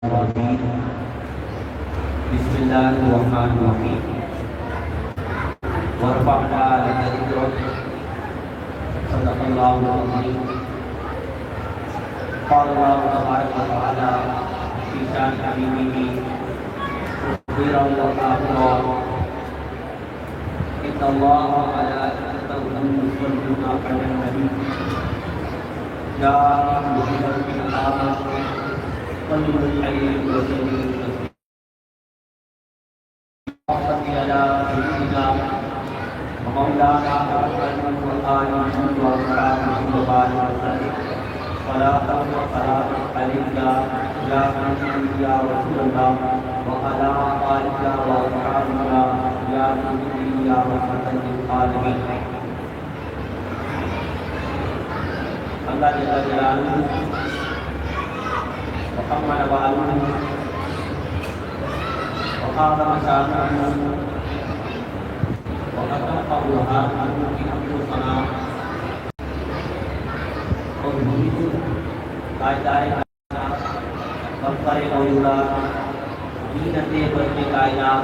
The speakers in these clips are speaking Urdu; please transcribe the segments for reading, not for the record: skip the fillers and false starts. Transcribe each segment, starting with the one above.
بسم الله الرحمن الرحيم ورفعنا لك ذكرك صدق الله العظيم قال الله تبارك وتعالى في شان حبيبه خيرا وآخرا إن الله وملائكته يصلون على النبي يا أيها الذين آمنوا صلوا عليه وسلموا على سيدنا ومولانا محمد وآله وصحبه وبارك وسلم صلاة وسلام عليك يا نبي يا رسول الله وعلى آلك وأصحابك يا سيدي يا رحمة للعالمين. اللہ جل جلالہ محمد وآلہ وقال مشاهده وختم قولها في أمر الصلاة ومريد قائدائے مفکر موجودات زینت برق کائنات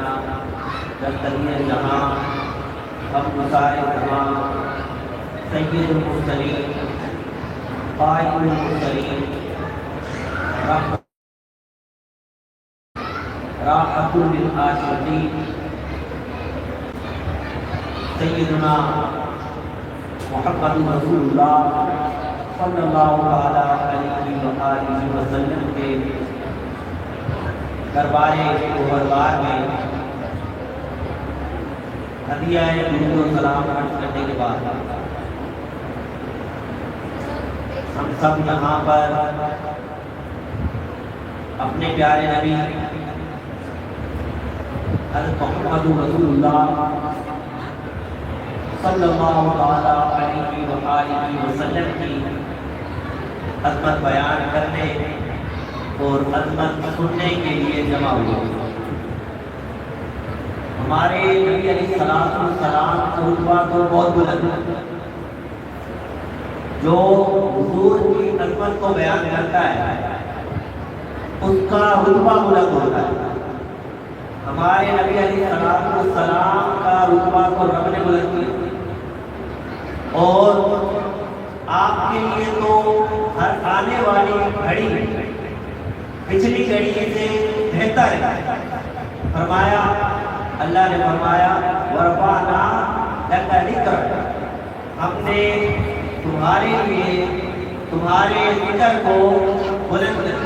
دستگیر جہاں ہم مسائل تمام سید المرسلین قائد المرسلین راحت للعاشقین سیدنا محمد رسول اللہ صلی اللہ علیہ وآلہ وسلم کے دربار گوہربار میں ہدیہ درود و سلام عرض کرنے کے بعد ہم سب یہاں پر اپنے پیارے نبی حضرت محمد رسول اللہ صلی اللہ علیہ وآلہ وسلم کی عظمت بیان کرنے اور عظمت سننے کے لیے جمع ہوئے. ہمارے نبی علیہ الصلوۃ والسلام کا رتبہ تو بہت بلند ہے. جو حضور کی عظمت کو بیان کرتا ہے اس کا رتبہ بلند ہوتا ہے. ہمارے نبی علیہ السلام کا رتبہ کو رب نے بلند کیا اور آپ کے لیے تو ہر آنے والی گھڑی پچھلی گھڑی سے بہتر ہے. فرمایا اللہ نے فرمایا ورفعنا لک ذکرک، ہم نے تمہارے لیے تمہارے ذکر کو بلند کیا.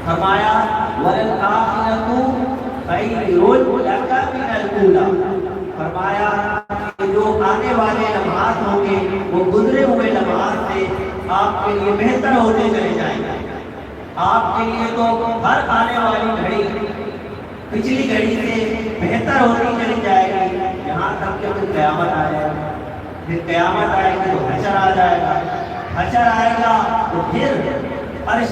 فرمایا وَلَلْآخِرَةُ خَيْرٌ لَكَ مِنَ الْأُولَىٰ، فرمایا کہ جو آنے والے لمحات ہوں گے وہ گزرے ہوئے لمحات سے آپ کے لیے بہتر ہوتے چلے جائیں گے. آپ کے لیے تو ہر آنے والی گھڑی پچھلی گھڑی سے بہتر ہوتی چلی جائے گی یہاں تک کہ پھر قیامت آ جائے گا. پھر قیامت آئے گی تو حشر آ جائے گا. حشر آئے گا تو پھر عرش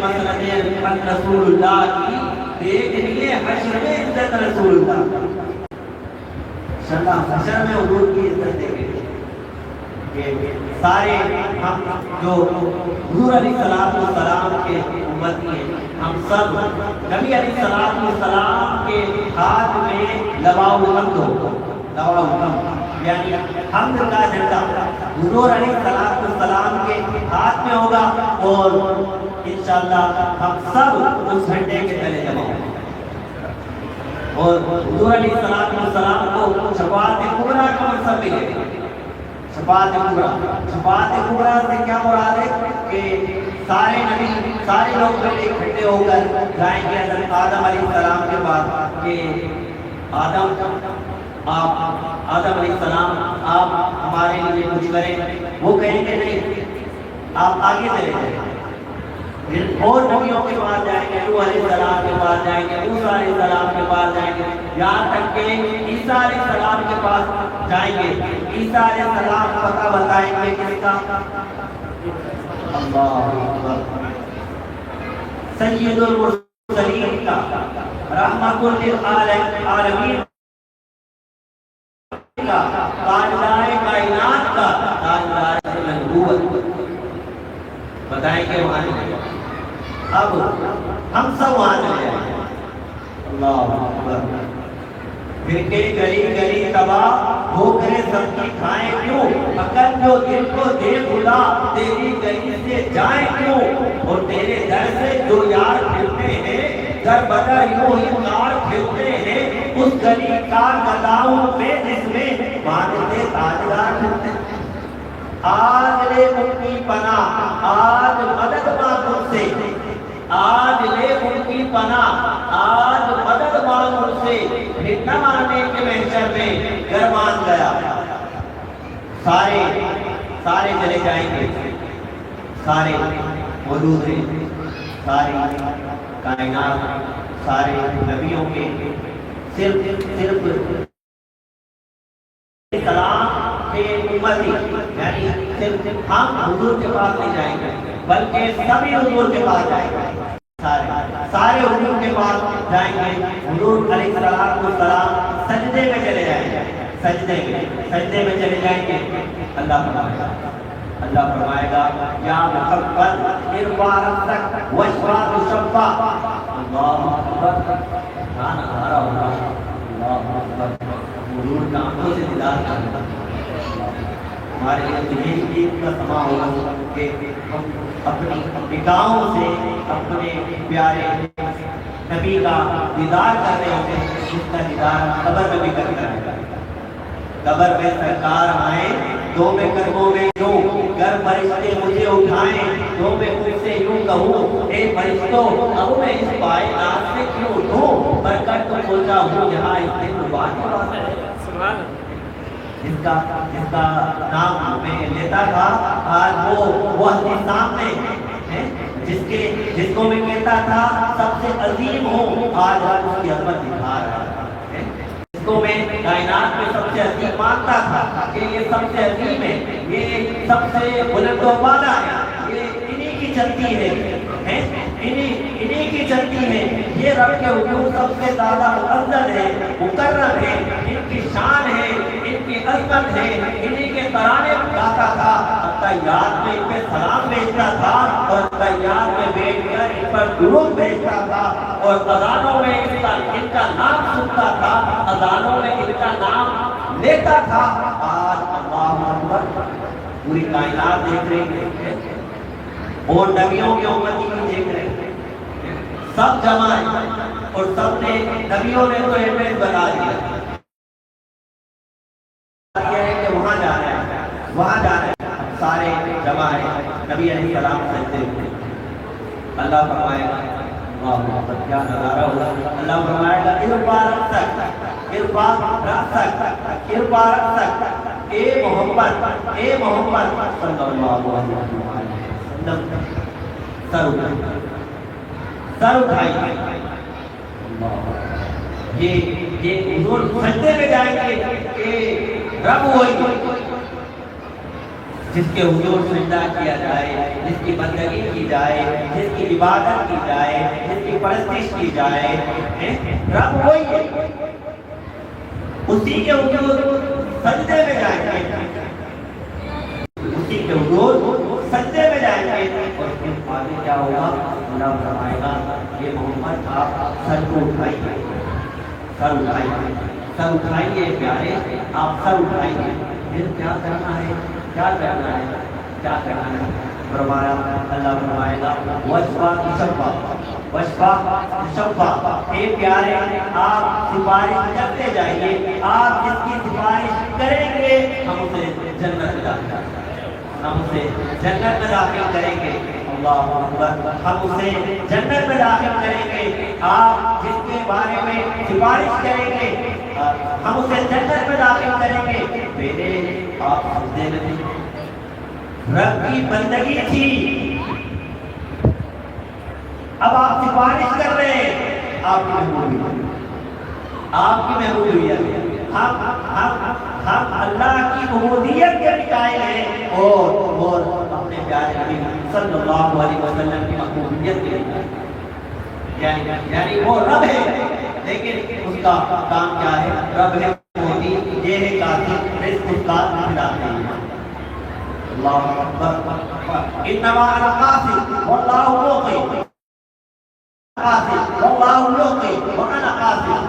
مسند رسول اللہ کی دیکھ لیے حشر میں عزت رسول اللہ انشاءاللہ. حشر میں حضور کی عزت دیکھیں کہ سارے ہم جو حضور علیہ السلام کے امتی ہیں ہم سب نبی علیہ السلام کے ہاتھ میں لواء الحمد ہو. لواء الحمد یعنی حمد کا جھنڈا حضور علیہ السلام کے ہاتھ میں ہوگا اور انشاءاللہ ہم سب اس جھنڈے کے تلے جمع ہوں گے. اور حضور علیہ السلام کو شفاعت کبریٰ کا منصب ملے گا. شفاعت کبریٰ سے کیا مراد ہے کہ سارے نبی سارے لوگ اکٹھے ہو کر جائیں گے حضرت آدم علیہ السلام کے پاس کہ آدم علیہ السلام آپ ہمارے لیے کچھ کریں. وہ کہیں گے نہیں آپ آگے چلے جائیں. پھر اور نبیوں کے پاس جائیں گے، نوح علیہ السلام کے پاس جائیں گے، موسیٰ علیہ السلام کے پاس جائیں گے، یہاں تک کہ عیسیٰ علیہ السلام کے پاس جائیں گے. عیسیٰ علیہ السلام پتہ بتائیں گے کس کا؟ اللہ اکبر، سید المرسلین کا، رحمت للعالمین کا، تاجدار کائنات کا، تاجدار نبوت. بتائیں گے وہاں اب ہم سب وہاں چلے جائیں گے. اللہ اکبر. پھر کے گلی گلی تباہ ہو کرے سب کی کھائیں کیوں, عقل جو دل کو دے خدا تیری گلی سے جائیں کیوں, اور تیرے در سے جو یار پھرتے ہیں در بدر یوں ہی کار پھرتے ہیں, اس گلی کار گداؤں میں جس میں مانتے تاجدار پھرتے ہیں. آج لے ان کی پناہ, آج مدد مانگ ان سے, آج لے ان کی پناہ, آج مدد مانگ ان سے, پھر نہ مانے کے محشر میں گر مان گیا. سارے چلے جائیں گے, سارے موجود ہیں, ساری کائنات, سارے نبیوں کے صرف سلام کے امتی, یعنی صرف ہم حضور کے پاس نہیں جائیں گے بلکہ سبھی حضور کے پاس جائیں گے. سارے حضور کے پاس جائیں گے. حضور علیہ السلام سجدے میں چلے جائیں گے, سجدے میں چلے جائیں گے. اللہ فرمائے گا یا محمد ارفع رأسک واشفع تشفع. اللہ اکبر. نعرہ اللہ اکبر. حضور کا آنکھوں سے دیدار کرنا ہمارے لیے عید کا سما ہوگا کہ ہم اپنی نگاہوں سے اپنے پیارے نبی کا دیدار کر رہے ہوں گے, جس کا دیدار قبر میں بھی کرنا ہے. قبر میں سرکار آئیں تو میں قدموں میں یوں, گر فرشتے مجھے اٹھائیں تو میں ان سے یوں کہوں, اے فرشتوں اب میں اس کائنات سے کیوں اٹھوں, برکت تو سوچا ہوں یہاں اس دن بات ہے. جس کا نام میں لیتا تھا آج وہ سامنے, جس کو میں کہتا تھا سب سے عظیم ہوں, آج اس کی عظمت دکھا رہا ہے. جس کو میں کائنات میں سب سے عظیم مانتا تھا کہ یہ سب سے عظیم ہے, یہ سب سے بلند و بالا ہے, یہ انہی کی چلتی ہے, انہی کی چلتی ہے, یہ رب کے حضور سب سے زیادہ مقدس ہے, مکرم ہے, ان کی شان ہے, ان کی عظمت ہے, انہی کے ترانے گاتا تھا. طیار میں ان پہ سلام بھیجتا تھا اور طیار میں بیٹھ کر ان پر درود بھیجتا تھا, اور اذانوں میں ان کا نام سنتا تھا, اذانوں میں ان کا نام لیتا تھا. آج اللہ اکبر پوری کائنات دیکھ رہی ہے اور نبیوں کے امتی بھی دیکھ رہے ہیں, سب جمع ہیں اور سب نے نبیوں نے تو ایڈریس بتا دیا ہے کہ وہاں جانا ہے, سارے جمع ہیں, نبی علیہ السلام سجدے میں. اللہ فرمائے گا کیا نظارہ ہوگا. اللہ فرمائے گا ارفع رأسک, اے محمد صلی اللہ علیہ وسلم سر اٹھائیے. یہ حضور سجدے میں جائیں گے کہ رب وہی جس کے حضور سجدہ کیا جائے, جس کی بندگی کی جائے, جس کی عبادت کی جائے, جس کی پرستش کی جائے, رب وہی ہے, اسی کے حضور سجدے میں جائیں گے, اسی کے حضور سجدے میں جائیں گے. اور پھر آگے کیا ہوگا, اللہ فرمائے گا یہ محمد آپ سر کو اٹھائیے, سر اٹھائیے پیارے, آپ سر اٹھائیے. پھر کیا کرنا ہے, فرمایا, اللہ فرمائے گا واشفع تشفع. اے پیارے آپ سفارش کرتے جائیے, آپ جس کی سفارش کریں گے ہم اسے جنت میں داخل کریں گے. اللہ اکبر. ہم اسے جنت میں داخل کریں گے. آپ جس کے بارے میں سفارش کریں گے ہم اسے جنت میں داخل کریں گے. میرے آپ سجدے میں تھے, رب کی بندگی تھی, اب آپ سفارش کر رہے ہیں, آپ کی محبوبیت. ہم اللہ کی عبودیت کے قائل ہیں اور اپنے پیارے نبی صلی اللہ علیہ وسلم کی محبوبیت کے لیے, یعنی وہ رب ہے لیکن اس کا کام کیا ہے, رب ہے موتی, یہ ہے کافی, رزق اس کا کھلاتے ہیں. اللہ اکبر. انما انا قاسم واللہ موقع. قاسم واللہ یعطی وانا قاسم.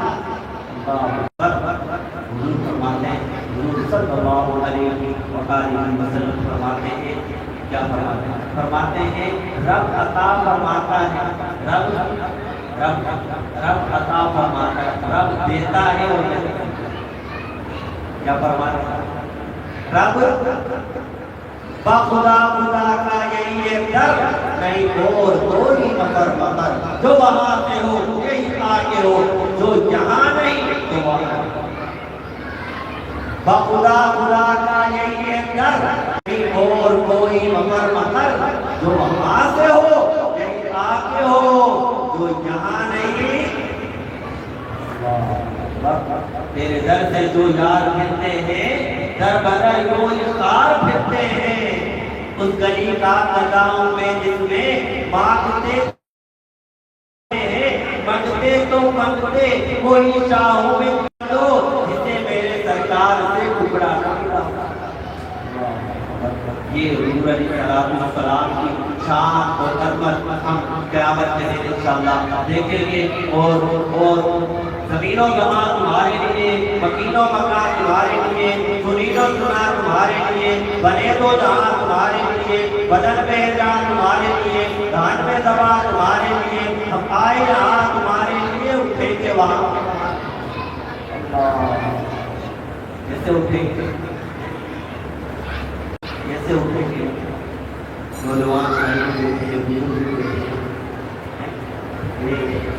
حضور فرماتے ہیں، حضور صلی اللہ علیہ وآلہ وسلم فرماتے ہیں، کیا فرماتے ہیں؟ فرماتے ہیں رب عطا فرماتا ہے، رب عطا فرماتا ہے، رب دیتا ہے اور لیتا ہے. کیا فرماتا ہے؟ رب خدا خدا کا یہی ایک در نہیں اور کوئی مکر مکر، جو وہاں سے ہو یہی آگے ہو، جو جہاں نہیں تو وہاں. خدا خدا کا یہی ایک در نہیں اور کوئی مکر مکر، جو وہاں سے ہو یہی آگے ہو، جو جہاں نہیں. تیرے در سے جو یار پھرتے ہیں، در بدر جو یار پھرتے ہیں، اس گلی کا قدام میں جس میں مانگتے ہیں، منگتے تو منگتے وہی شاہوں میں دو جسے میرے سرکار سے ٹکڑا نہ ملا. یہ حضور علیہ السلام کی شان اور عظمت ہم قیامت کے دن انشاءاللہ دیکھیں گے. اور زمین و زمان تمہارے لیے، مکین و مکان تمہارے لیے، سنین و سنا تمہارے لیے، بنے تو جہاں تمہارے لیے، بدن میں جان تمہارے لیے، دھان میں زبان تمہارے لیے، ہم آئے یہاں تمہارے لیے، اٹھیں گے وہاں. کیسے اٹھیں گے؟ کیسے اٹھیں گے؟ نوجوان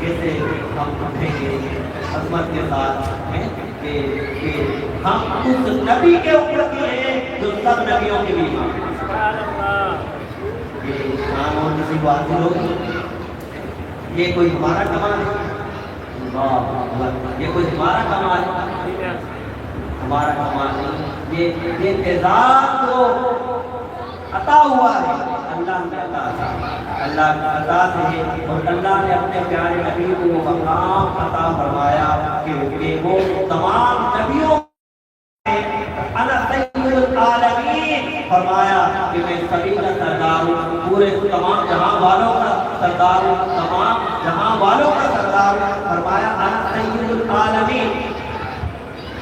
کیسے ہم اٹھیں گے عظمت کے ساتھ کہ ہم اس نبی کے امتی ہیں جو سب نبیوں کے بھی امام. یہ نام اور کسی کو حاصل ہوگی؟ یہ کوئی ہمارا کمال ہے؟ یہ کوئی ہمارا کمال ہے؟ ہمارا کمال نہیں. یہ تیزاب کو عطا ہوا ہے، اللہ نے عطا تھا، اللہ کی عطا سے، اور اللہ نے اپنے پیارے نبی کو وہ مقام عطا فرمایا کہ وہ تمام نبیوں انا سید العالمین فرمایا کہ میں سبھی کا سردار ہوں، پورے تمام جہاں والوں کا سردار ہوں، تمام جہاں والوں کا سردار ہوں. فرمایا انا سید العالمین.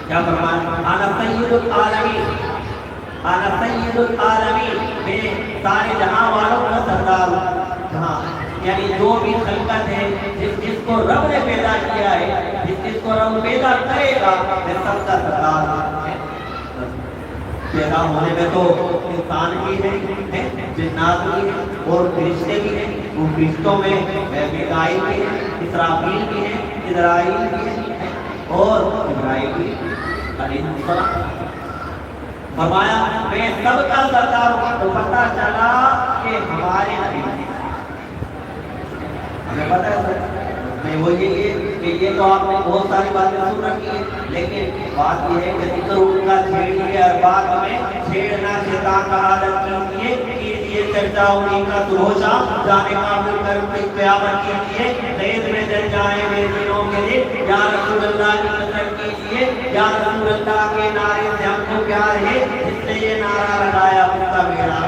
کیا فرمایا؟ انا سید العالمین، انا سید العالمین، میں سارے جہاں والوں کا سردار ہوں. جہاں یعنی جو بھی خلقت ہے، جس کو رب نے پیدا کیا ہے، جس کو رب پیدا کرے گا، میں سب کا سردار ہوں. پیدا ہونے میں تو انسان بھی ہے، جنات بھی ہیں اور فرشتے بھی ہیں. وہ فرشتوں میں میکائیل بھی ہے، اسرافیل بھی ہے، اسرائیل بھی ہے اور ابراہیم بھی علیہ السلام. فرمایا میں سب کا سردار ہوں. تو پتہ چلا کہ ہمارے نبی ہمیں پتہ ہے میں وہ یہ تو آپ نے بہت ساری باتیں سن رکھی ہیں، لیکن بات یہ ہے کہ ذکر ان کا چھیڑیے اور بات میں چھیڑنا شیطان کا عادت کیجیے، چرچا انہیں کا دروشا جانے قابل کر قیامت کیجیے، خیز میں جل جائیں بے دینوں کے دن، یا رسول اللہ کی قدر کیجیے، یا رسول اللہ کے نعرے سے ہم کو پیار ہے، جس نے یہ نعرہ لگایا اس کا میرا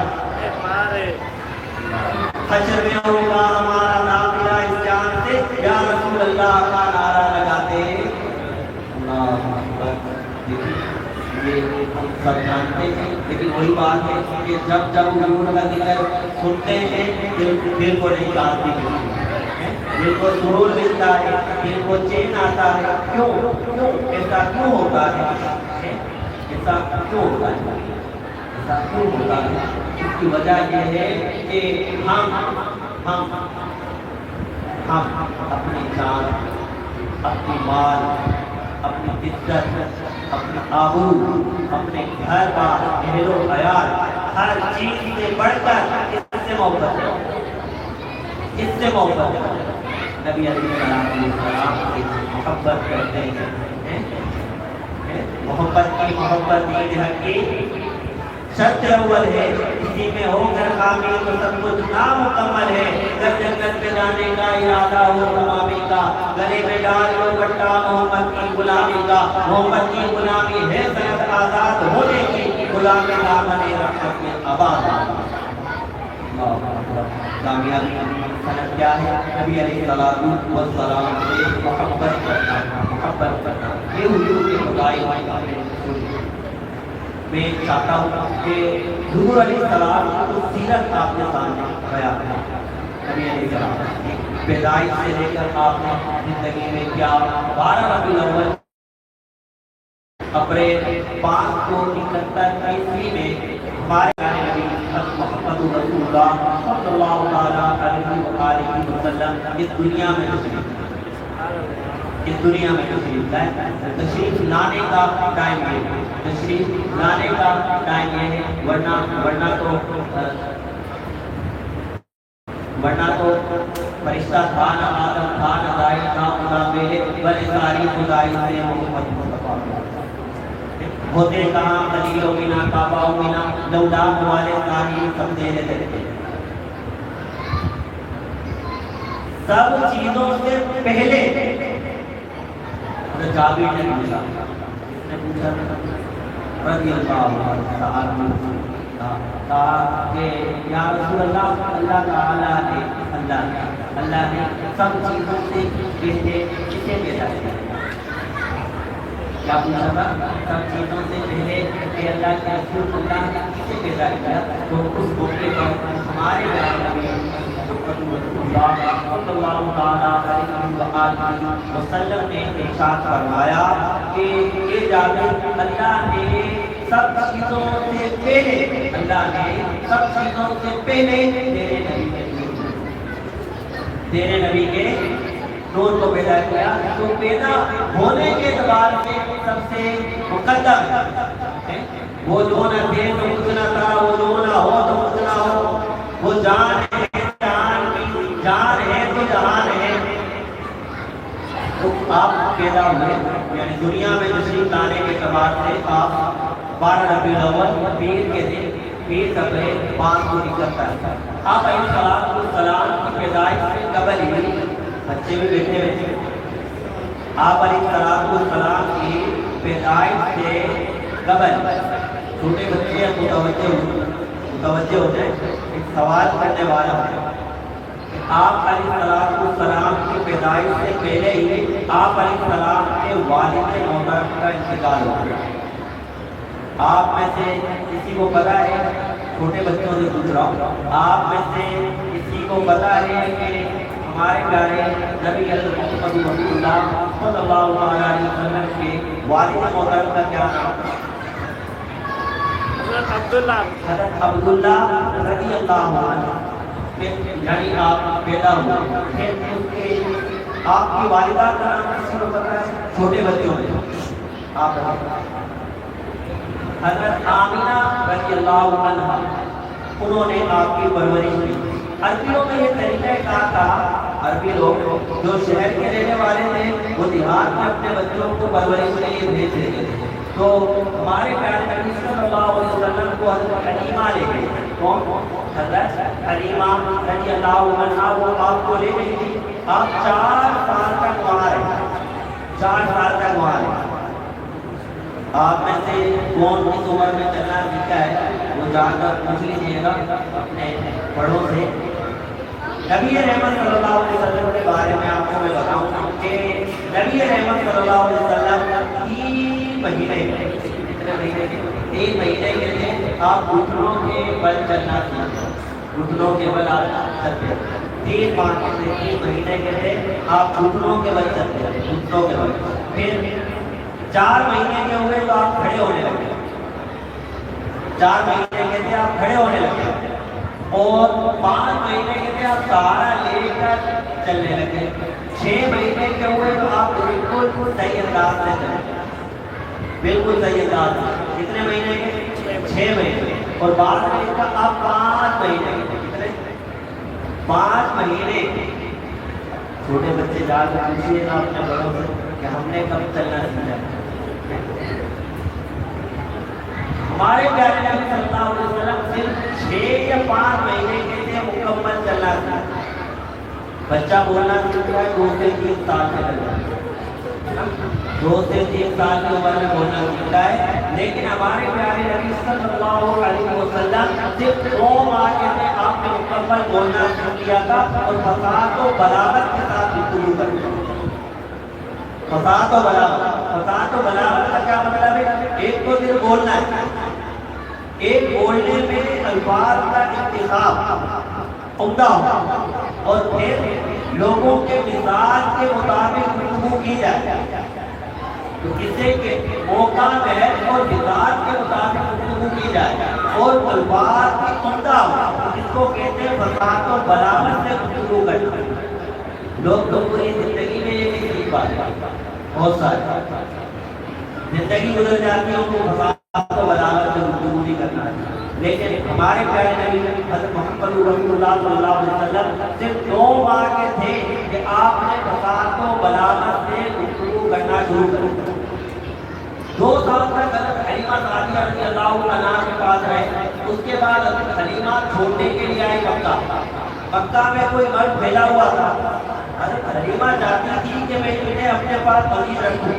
حشر میں ہوگا ہمارا نام دیا اس جان سے، یا رسول اللہ کا نعرہ لگاتے. اللہ اکبر. یہ ہم سب جانتے ہیں، لیکن وہی بات ہے کہ جب حضور کا ذکر سنتے ہیں دل کو نہیں شانتی ملتی ہے، دل کو سرور ملتا ہے، دل کو چین آتا ہے. کیوں ایسا کیوں ہوتا ہے؟ ایسا کیوں ہوتا ہے؟ ایسا کیوں ہوتا ہے؟ اس کی وجہ یہ ہے کہ ہم اپنی جان، اپنی مال، اپنی عزت، اپنی آبرو، اپنے گھر کا اہل و عیال، ہر چیز سے بڑھ کر اس سے محبت ہے، اس سے محبت ہے. نبی علیہ السلام سے محبت کرتے ہیں. محبت کی محبت دین حق کی شرط اول ہے، اسی میں ہو کر کامل تو سب کچھ نامکمل ہے. جب جنت میں جانے کا ارادہ ہو تمامی کا، گلے میں ڈال لو بٹا محمد کی غلامی کا. محمد کی غلامی ہے صنعت آزاد ہونے کی، غلامی دامن رحمت میں آباد. کامیابی صنعت کیا ہے؟ نبی علیہ السلام سے محبت کرنا یہ حضور کے خدائی میں چاہتا ہوں کہ حضور علیہ السلام کی سیرت آپ کے سامنے بیان ہے. نبی علیہ السلام کی پیدائش سے لے کر آپ نے زندگی میں کیا 12 ربیع الاول اپریل 571 میں ہمارے پیارے نبی محمد رسول اللہ صلی اللہ علیہ وسلم اس دنیا میں تشریف لائے. تشریف لانے کا ٹائم ہے, تشریف لانے کا ٹائم ہے, ورنہ تو فرشتہ تھا نہ آدم تھا نہ دائی تھا خدا پہلے بلے ساری خدائی سے محمد مصطفیٰ ہوتے کہاں خلیل و مینا کعبہ و مینا لولا والے ساری سب دینے دیتے. سب چیزوں سے پہلے جابر نے پوچھا رضی اللہ عنہ کہ یا رسول اللہ, اللہ نے سب چیزوں سے پہلے کسے پیدا کیا؟ کیا پوچھا تھا؟ سب چیزوں سے پہلے کہ اللہ کے رسول اللہ نے کسے پیدا کیا؟ تو اس موقع پر ہمارے نبی صلی اللہ علیہ وسلم نے ارشاد فرمایا کہ یہ جابر, اللہ نے سب چیزوں سے پہلے, اللہ نے سب چیزوں سے پہلے تیرے نبی کے نور کو پیدا کیا. تو پیدا ہونے کے اعتبار سے سب سے مقدم ہے. وہ جو نہ تھے تو کچھ نہ تھا, وہ جو نہ ہو تو کچھ نہ ہو, وہ جان ہے جان ہے تو جہان ہے. تو آپ پیدا ہوئے, یعنی دنیا میں تشریف لانے کے اعتبار سے آپ 12 ربیع الاول پیر کے دن, پیر کا پہلے 571 ہے. آپ علیہ السلام کی پیدائش سے قبل ہی بچے بھی بیٹھے ہوئے تھے. آپ علیہ السلام کی پیدائش سے قبل چھوٹے بچے متوجہ ہوتے ہیں. ایک سوال کرنے والا ہے, آپ علیہ السلام کی پیدائش سے پہلے ہی آپ علیہ السلام کے والد محترم کا انتقال ہو گیا. آپ میں سے کسی کو پتا ہے, چھوٹے بچوں سے پوچھ رہا ہوں, آپ میں سے کسی کو پتا ہے کہ ہمارے پیارے نبی محمد رسول اللہ صلی اللہ علیہ وسلم کے والد محترم کا کیا نام ہے؟ حضرت عبداللہ رضی اللہ عنہ. یعنی آپ پیدا ہوئے, پھر اس کے آپ کی والدہ کا نام کسی کو پتا ہے؟ چھوٹے بچوں میں آپ حضرت آمینہ رضی اللہ عنہ, انہوں نے آپ کی پرورش کی. عربیوں میں یہ طریقہ کار تھا, عربی لوگ جو شہر کے رہنے والے تھے وہ دیہات میں اپنے بچوں کو پرورش کے لیے بھیج دیتے تھے. تو ہمارے پیارے نبی صلی اللہ علیہ وسلم کو حضرت حلیمہ لے گئی. کون؟ حضرت حلیمہ رضی اللہ عنہا, وہ آپ کو لے گئی تھی. آپ 4 سال تک وہاں رہے, 4 سال تک وہاں رہے. آپ میں سے کون کس عمر میں چلنا سیکھا ہے وہ جان کر پوچھ لیجیے گا اپنے بڑوں سے. نبی رحمت صلی اللہ علیہ وسلم کے بارے میں آپ کو میں بتاؤں کہ نبی رحمت صلی اللہ علیہ وسلم 3 مہینے 3 مہینے کے لیے آپ گھٹنوں کے بل چلنا سیکھیں, گھٹنوں کے بل آپ چلتے. 3 مہینے کے لیے آپ گھٹنوں کے بل چلتے, گھٹنوں کے بل. پھر 4 مہینے کے ہوئے تو آپ کھڑے ہونے لگے, 4 مہینے کے لیے آپ کھڑے ہونے لگے, اور 5 مہینے کے لیے آپ سہارا لے کر چلنے لگے. 6 مہینے کے ہوئے تو آپ بالکل صحیح انداز سے چلے, بالکل صحیح انداز سے. کتنے مہینے کے؟ 6 مہینے. اور بعد میں کا آپ 5 مہینے کے, کتنے؟ 5 مہینے. چھوٹے بچے جا کر پوچھیے نا اپنے بڑوں سے کہ ہم نے کب چلنا سیکھا. ہمارے پیارے نبی صلی اللہ علیہ وسلم صرف 6 یا 5 مہینے کے لیے مکمل چلنا سیکھا. بچہ بولنا سیکھتا ہے 2 سے 3 سال سے چلتا ہے. 2 سے 3 سال کی عمر میں بولنا سیکھتا ہے، لیکن ہمارے پیارے نبی صلی اللہ علیہ وسلم صرف 2 ماہ کے تھے آپ نے مکمل بولنا شروع کیا تھا، اور فصاحت و بلاغت کے ساتھ گفتگو کرتے ہیں۔ فصاحت و بلاغت کا کیا مطلب ہے؟ ایک تو صرف بولنا ہے، ایک بولنے میں الفاظ کا انتخاب عمدہ ہو، اور پھر لوگوں کے مزاج کے مطابق گفتگو کی جائے، تو کسی کے موقع محض اور مزاج کے مطابق گفتگو کی جائے اور الفاظ کی عمدہ ہو، جس کو کہتے ہیں فصاحت و بلاغت سے گفتگو کرنا۔ لوگ تو پوری زندگی میں یہ نہیں سیکھ پاتے، بہت سارے زندگی گزر جاتی ہے ان کو فصاحت و بلاغت سے گفتگو نہیں کرنا ہے، لیکن ہمارے پیارے نبی حضرت محمد رسول اللہ صلی اللہ علیہ وسلم صرف 2 ماہ کے تھے کہ آپ نے فصاحت و بلاغت سے گفتگو کرنا شروع کر دیا۔ 2 سال تک حضرت حلیمہ سعدیہ رضی اللہ عنہا کے پاس رہے، اس کے بعد حضرت حلیمہ چھوڑنے کے لیے آئی مکہ میں کوئی مرد پھیلا ہوا تھا، حضرت حلیمہ چاہتی تھی کہ میں انہیں اپنے پاس مزید رکھوں،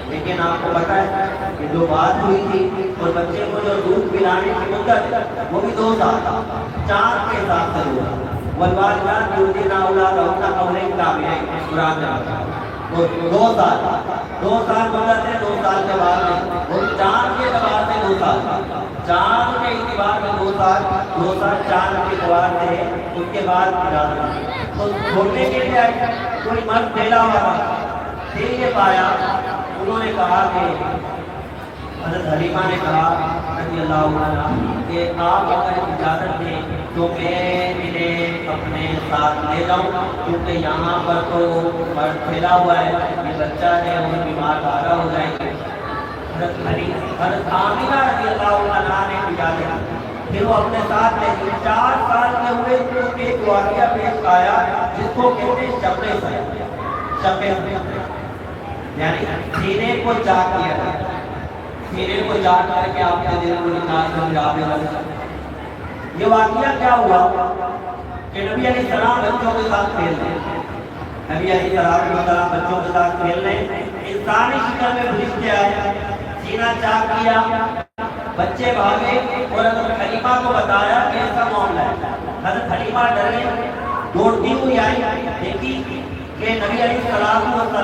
لیکن آپ کو پتا ہے کہ جو بات ہوئی تھی اور بچے کو جو دودھ پلانے کی مدت وہ بھی 2 سال، چاند کے حساب سے ہوا، والوالدات یرضعن اولادہن حولین کاملین، قرآن میں آتا ہے، اور 2 سال مدت ہے، 2 سال کے بعد میں، اور چاند کے اعتبار سے 2 سال، چاند کے اعتبار میں 2 سال، 2 سال چاند کے اعتبار سے، اس کے بعد تو چھوڑنے کے لیے کوئی مرد پھیلا ہوا دیکھ کے پایا، انہوں نے کہا کہ حضرت حلیمہ نے کہا رضی اللہ عنہ کہ آپ اگر اجازت دیں تو میں انہیں اپنے ساتھ لے جاؤں، کیونکہ یہاں پر تو مرد پھیلا ہوا ہے، یہ بچہ ہے اور بیمار دارا ہو جائے گا۔ حضرت آمینہ رضی اللہ عنہ نے اجازت دی، پھر وہ اپنے ساتھ لے گئی۔ 4 سال کے ہوئے تو ایک واقعہ پیش آیا جس کو کہتے ہیں شب یعنی سینے کو چاک کیا گیا، سینے کو چاک کر کے آپ کے دل کو نکال کر جا دے۔ یہ واقعہ کیا ہوا کہ نبی علیہ السلام بچوں کے ساتھ کھیل رہے، نبی علیہ السلام بچوں کے ساتھ کھیل رہے، انسانی شکل میں فرشتے آئے، سینہ چاک کیا، بچے بھاگے اور حضرت حلیمہ کو بتایا کہ ایسا معاملہ ہے۔ حضرت حلیمہ ڈرے، دوڑتی ہوئی آئی، دیکھی کہ نبی علیہ السلام کا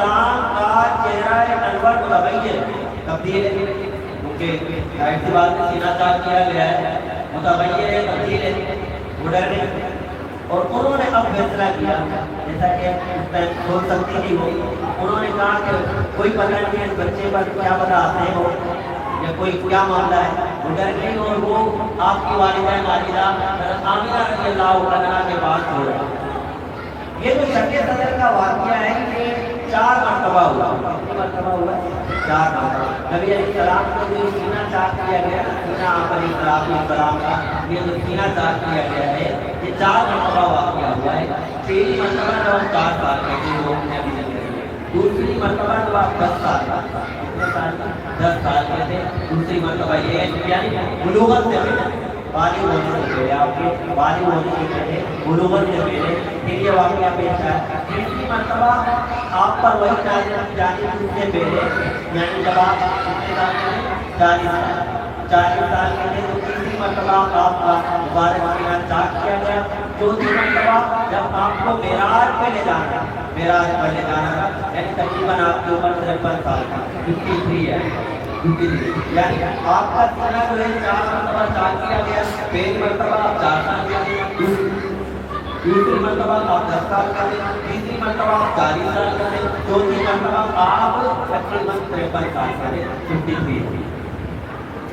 چہرہ انور متغیر تبدیل ہے، کیونکہ ظاہر سی بات ہے سینہ چاک کیا گیا ہے، متغیر ہے، تبدیل ہے، وہ ڈر گئے اور انہوں نے اب فیصلہ کیا، جیسا کہ اس ٹائم سوچ سکتی تھی وہ، انہوں نے کہا کہ کوئی پتہ نہیں ہے اس بچے پر کیا پتہ آتے ہو یا کوئی کیا معاملہ ہے، وہ ڈر گئی اور وہ آپ کی والدہ ماجدہ حضرت آمینہ رضی اللہ عنہا کے پاس ہو رہا۔ یہ جو شق صدر کا واقعہ ہے یہ 4 مرتبہ ہوا، کتنی مرتبہ ہوا؟ 4 مرتبہ۔ نبی علیہ السلام کو جو سینہ چاک کیا گیا، سینہ آپ علیہ السلام کا یہ جو سینہ چاک کیا گیا ہے یہ 4 مرتبہ واقعہ ہوا ہے۔ پہلی مرتبہ جب ہم 4 سال کے تھے وہ نے ابھی تک کری، دوسری مرتبہ جب آپ 10 سال کتنے سال 10 سال کے تھے، دوسری مرتبہ یہ ہے یعنی بلوغت سے پہلے، بالغ ہونے سے پہلے، آپ کے بالغ ہونے سے پہلے، بلوغت سے پہلے پھر یہ واقعہ پیش آیا۔ تیسری مرتبہ آپ پر وہی جانی سے پہلے، یعنی جب آپ کتنے سال کے تھے؟ 40 سال کے تھے، تو تیسری مرتبہ آپ کا مبارک سینہ چاک کیا گیا۔ چوتھی مرتبہ جب آپ کو معراج پہ لے جانا، معراج پر لے جانا یعنی تقریباً آپ کی عمر 53 سال کا 53 ہے، یعنی آپ کا سینہ جو ہے 4 مرتبہ چاک کیا گیا۔ پہلی مرتبہ آپ 4 سال کے تھے، دوسری مرتبہ آپ 10 سال کا تھے، تیسری مرتبہ آپ 40 سال کا تھے، چوتھی مرتبہ آپ تقریباً 53 سال کا تھے، 53۔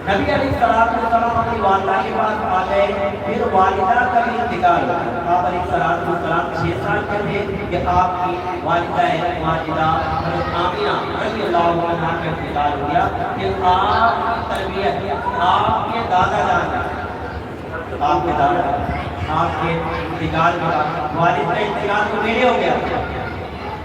نبی علیہ السلام اپنی والدہ کے پاس آ گئے، پھر والدہ کا بھی انتقال ہوا۔ آپ علیہ السلام 6 سال کے تھے کہ آپ کی والدہ ماجدہ حضرت آمینہ رضی اللہ عنہا کا انتقال ہو گیا۔ پھر آپ کی تربیت آپ کے دادا جان، آپ کے انتقال کے بعد والد کا انتقال تو پہلے ہو گیا،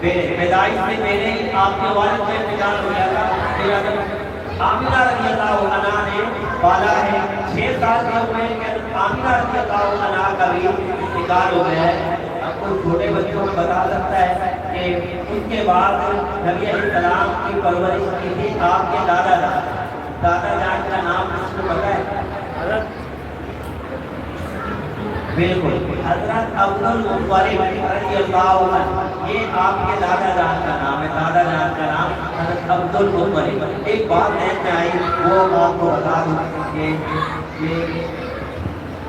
پیدائش سے پہلے ہی آپ کے والد کا انتقال ہو گیا تھا۔ پھر حضرت آمینہ رضی اللہ عنہا نے پالا ہے، 6 سال کے ہوئے کہ آمینہ رضی اللہ عنہا کا بھی انتقال ہو گیا ہے۔ اب کوئی چھوٹے بچوں کو بتا سکتا ہے کہ ان کے بعد نبی علیہ السلام کی پرورش کی تھی آپ کے دادا جان کا نام کس کو پتا ہے؟ بالکل حضرت عبد المطلب رضی اللہ عنہ، یہ آپ کے دادا جان کا نام ہے، دادا جان کا نام حضرت عبد المطلب۔ ایک بات ذہن میں آئی وہ آپ کو بتا دوں کہ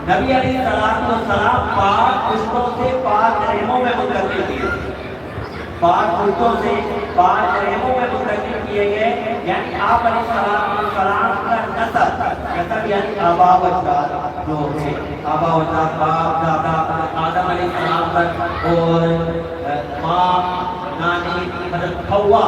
نبی علیہ السلام پاک پشتوں سے پاک رحموں میں منتقل کیے، پاک پشتوں سے پاک رحموں میں منتقل کیے گئے، یعنی آپ علیہ السلام کا نسب یعنی آبا و اجداد جو ہے، آبا و اجداد باپ دادا آدم علیہ السلام تک اور ماں نانی حضرت حوا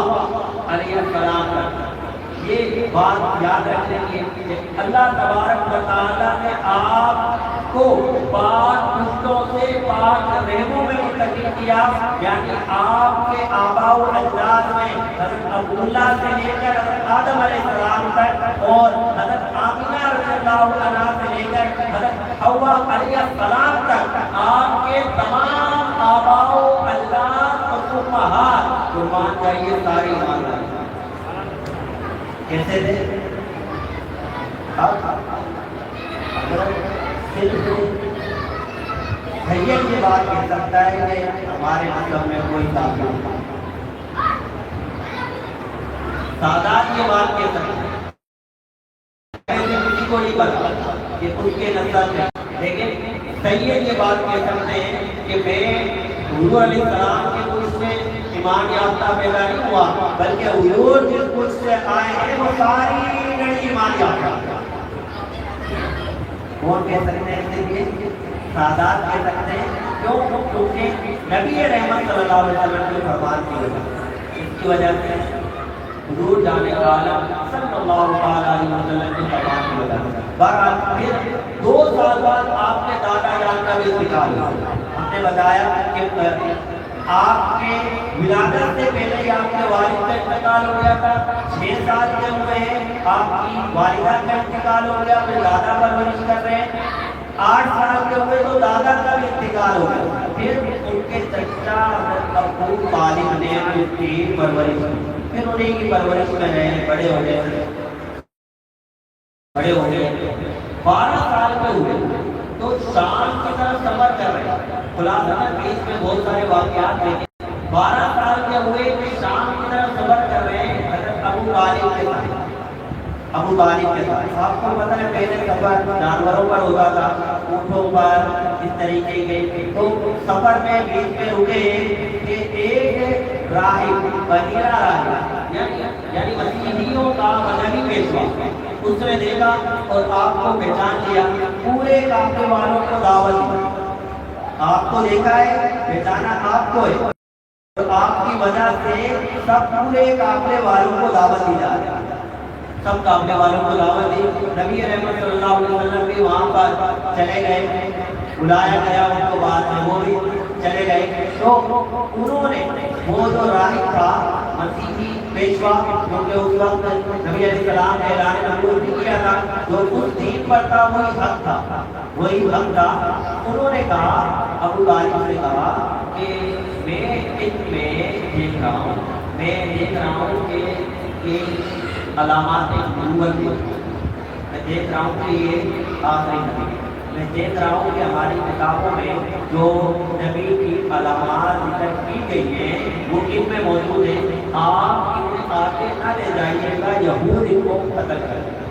علیہ السلام تک، یہ بات یاد رکھنے کی اللہ تبارک و تعالیٰ نے آپ کو پاک پشتوں سے پاک رحموں میں منتقل کیا، یعنی آپ کے آبا و اجداد میں حضرت عبداللہ سے لے کر حضرت آدم علیہ السلام تک اور حضرت آمینہ رضی اللہ عنہا سے لے کر حضرت حوا علیہ السلام تک آپ کے تمام آبا و اجداد اور امہات قربان جائیے ساری ایمانداری کیسے تھے؟ اگر صرف حیت کی بات کہہ سکتا ہے کہ ہمارے مذہب میں کوئی تعلق نہیں، سادات کی بات کہہ سکتے ہیں، کسی کو نہیں پتا کہ ان کے نسل میں، لیکن سید یہ بات کہہ سکتے ہیں کہ میں حضور علیہ السلام کے کچھ سے ایمان یافتہ پیدا نہیں ہوا، بلکہ حضور جس کچھ سے آئے ہیں وہ ساری نئی ایمان یافتہ۔ کون کہہ سکتے ہیں؟ سادات کہہ سکتے ہیں، کیوں؟ کیونکہ نبی رحمت صلی اللہ علیہ وسلم کے فرمان کی وجہ، اس کی وجہ سے حضور جانے عالم صلی اللہ علیہ وسلم کے فرمان کی وجہ سے۔ بہرحال پھر 2 سال بعد آپ کے دادا جان کا بھی انتقال ہوا۔ ہم نے بتایا کہ آپ کے ولادت سے پہلے ہی آپ کے والد کا انتقال ہو گیا تھا، 6 سال کے ہوئے ہیں آپ کی والدہ کا انتقال ہو گیا، پھر دادا پرورش کر رہے ہیں، 8 سال کے ہوئے تو دادا کا بھی انتقال ہو گیا، پھر ان کے چچا ابو طالب نے ان کی پرورش کی، پھر انہیں کی پرورش میں رہے، بڑے ہو گئے 12 سال کے ہوئے تو شام کی طرف سفر کر رہے ہیں، خلاصہ بیچ میں بہت سارے واقعات ہیں، 12 سال کے ہوئے کہ شام کی طرف سفر کر رہے ہیں حضرت ابو طالب کے ساتھ۔ آپ کو پتہ ہے پہلے سفر جانوروں پر ہوتا تھا، اونٹوں پر اس طریقے کے، تو سفر میں بیچ میں رکے کہ ایک راہب بحیرہ راہب یعنی مسیحیوں کا مذہبی پیشوا، اس نے دیکھا اور آپ کو پہچان لیا، پورے قافلے والوں کو دعوت دی، آپ کو دیکھا ہے، پہچانا آپ کو ہے، اور آپ کی وجہ سے سب پورے قافلے والوں کو دعوت دی جا رہی ہے، سب قافلے والوں کو دعوت دی۔ نبی رحمت صلی اللہ علیہ وسلم بھی وہاں پر چلے گئے، بلایا گیا ان کو، بعد میں وہ بھی چلے گئے، تو انہوں نے وہ جو راہب تھا مسیحی پیشوا، کیونکہ اس وقت نبی علیہ السلام نے اعلان نبوت بھی کیا تھا، جو اس دین پر تھا وہی حق تھا، انہوں نے کہا، ابو طالب نے کہا کہ میں ان میں دیکھ رہا ہوں کہ علامات نبوت، میں دیکھ رہا ہوں کہ یہ آخری نبی، میں دیکھ رہا ہوں کہ ہماری کتابوں میں جو نبی کی علامات ذکر کی گئی ہیں وہ ان میں موجود ہیں، آپ ان آگے نہ لے جائیے گا، یہود ان کو قتل کر دیں۔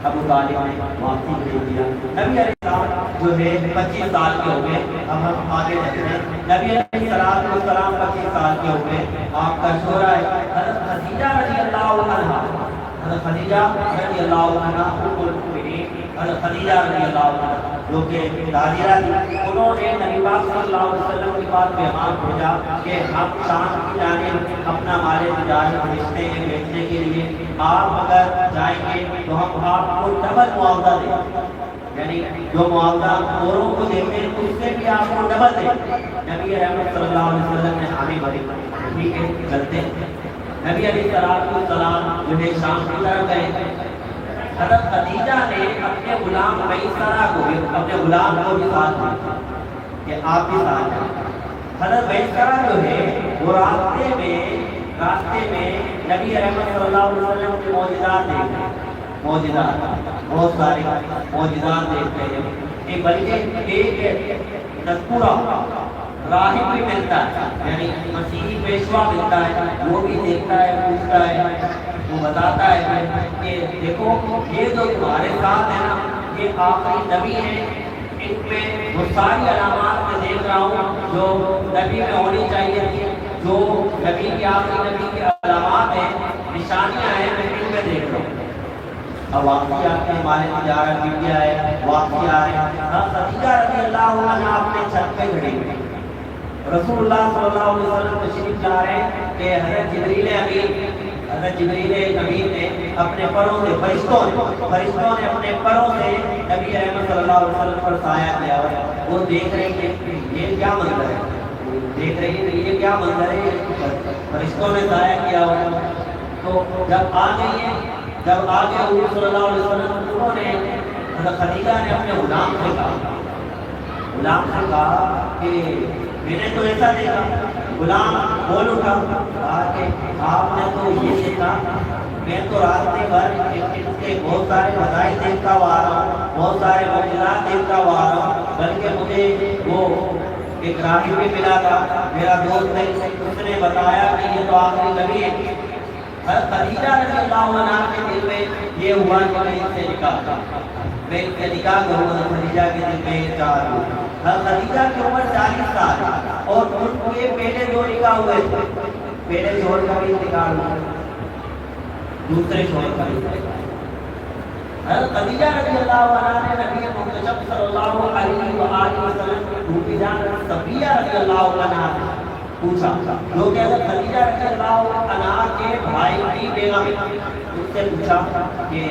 ابو طالب نے معافی دے دیا۔ نبی علیہ السلام جو ہے 25 سال کے ہو گئے، اب ہم آگے چلتے ہیں، نبی علیہ السلام 25 سال کے ہو گئے، آپ کا شوہر ہے حضرت خدیجہ رضی اللہ عنہا، حضرت خدیجہ رضی اللہ عنہا، حضرت خدیجہ رضی اللہ عنہا جو کہ تاجرہ تھی، انہوں نے نبی پاک صلی اللہ علیہ وسلم کے پاس پیغام بھیجا کہ ہم شام کی جانب اپنا مال تجارت بھیجتے ہیں بیچنے کے لیے، آپ اگر جائیں گے تو ہم آپ کو ڈبل معاوضہ دیں، یعنی جو معاوضہ اوروں کو دیتے ہیں اس سے بھی آپ کو ڈبل دیں۔ نبی رحمت صلی اللہ علیہ وسلم نے حامی بھری، ٹھیک ہے چلتے ہیں۔ نبی علیہ السلام جو ہے شام کی طرف گئے، حضرت خدیجہ نے اپنے غلام میسرہ کو بھی، اپنے غلام کو بھی ساتھ دیا کہ آپ بھی ساتھ ہیں۔ حضرت میسرہ جو ہے وہ راستے میں راستے میں نبی رحمت صلی اللہ علیہ وسلم کے معجزات دیکھتے ہیں، معجزات بہت سارے معجزات دیکھتے ہیں، بلکہ ایک تذکرہ راہب بھی ملتا ہے، یعنی مسیحی پیشوا ملتا ہے، وہ بھی دیکھتا ہے، پوچھتا ہے، وہ بتاتا ہے کہ دیکھو یہ جو تمہارے ساتھ ہے نا یہ آخری نبی ہے، ان پہ وہ ساری علامات میں دیکھ رہا ہوں جو نبی میں ہونی چاہیے تھی، جو نبی کی آخری نبی کی علامات ہیں، نشانیاں ہیں، میں ان میں دیکھ رہا ہوں۔ اب واقعی آپ کے ہمارے تجارت بھی کیا ہے، واقعی آ رہے ہیں، خدیجہ رضی اللہ عنہ اپنے چھت پہ کھڑی ہوئی، رسول اللہ صلی اللہ علیہ وسلم تشریف لا رہے ہیں کہ حضرت جبریل امین نے اپنے پروں سے فرشتوں نے اپنے پروں سے نبی احمد صلی اللہ علیہ وسلم پر سایہ کیا ہوا ہے۔ وہ دیکھ رہے ہیں کہ یہ کیا منظر ہے، دیکھ رہے ہیں کہ یہ کیا منظر ہے، فرشتوں نے سایہ کیا ہوا ہے۔ تو جب آ گئی ہے، جب آگے حضور صلی اللہ علیہ وسلم انہوں نے حضرت خدیجہ نے اپنے غلام سے کہا کہ میں نے تو ایسا دیکھا، غلام بول اٹھا، کہا کہ آپ نے تو یہ دیکھا، میں تو راستے بھر بہت سارے فضائل دیکھتا ہوا آ رہا ہوں، بہت سارے معجزات دیکھتا ہوا آ رہا ہوں، بلکہ مجھے وہ ایک راہب بھی ملا تھا، میرا دوست ہے، اس نے بتایا کہ یہ تو آخری نبی ہے۔ خدیجہ رضی اللہ عنہ کے دل میں یہ ہوا کہ میں اس سے نکاح کروں گا، خدیجہ کے دل میں یہ چاہت ہوئی۔ خدیجہ کی عمر 40 سال اور ان کے پہلے جو نکاح ہوئے تھے، پہلے شوہر کا بھی انتقال ہوا، دوسرے شوہر کا بھی انتقال۔ حضرت خدیجہ رضی اللہ عنہ نے نبی محتشم صلی اللہ علیہ وآلہ وسلم کی بھوٹی جان صفیہ رضی اللہ عنہ پوچھا، جو کہ حضرت خدیجہ رضی اللہ عنہ کے بھائی کی بیگم، اس سے پوچھا کہ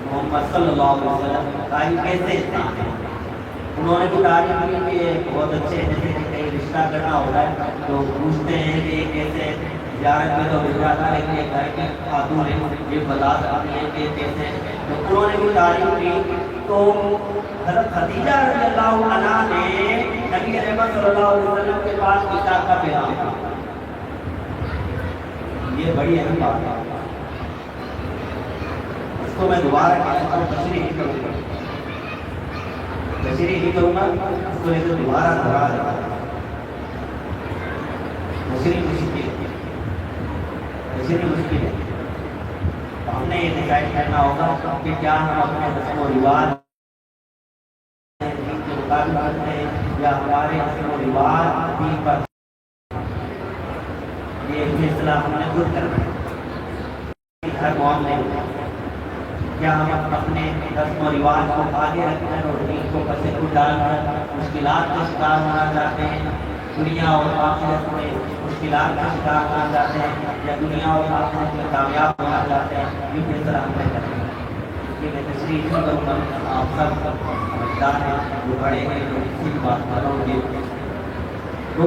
محمد صلی اللہ علیہ وسلم تعریف کیسے ہیں؟ انہوں نے بھی تعریف کی کہ بہت اچھے ہیں، جیسے کہ کہیں رشتہ کرنا ہوتا ہے تو پوچھتے ہیں کہ کیسے، زیارت میں تو مل جاتا ہے کہ گھر کی خاتون ہے یہ بتا سکتی ہیں کہ کیسے، تو انہوں نے بھی تعریف کی۔ تو حضرت خدیجہ رضی اللہ عنہ نے نبی احمد صلی اللہ علیہ وسلم کے پاس کتاب کا پیغام تھا، یہ بڑی اہم بات ہے، اس کو میں دوبارہ کہتا ہوں، تشریح نہیں کروں گا، اس کو ایک دوبارہ دہرا رہا ہے، تشریح مشکل ہے۔ ہم نے یہ ڈیسائیڈ کرنا ہوگا کہ کیا ہم اپنے رسم و رواج کے مطابق کرتے ہیں یا ہمارے رسم و رواج بھی پر، یہ فیصلہ ہم نے خود کرنا ہے ہر معاملے میں۔ کیا ہم اپنے رسم و رواج کو آگے رکھ کر اور دین کو پس پش ڈال کر مشکلات کا شکار ہونا چاہتے ہیں، دنیا اور آخرت میں مشکلات کا شکار ہونا چاہتے ہیں، یا دنیا اور آخرت میں کامیاب ہونا چاہتے ہیں، یہ فیصلہ ہم نے کرنا ہے۔ یہ میں تشریح نہیں کروں گا، آپ سب سمجھدار ہیں، جو بڑے ہیں، جو اسی بات کروں گے۔ تو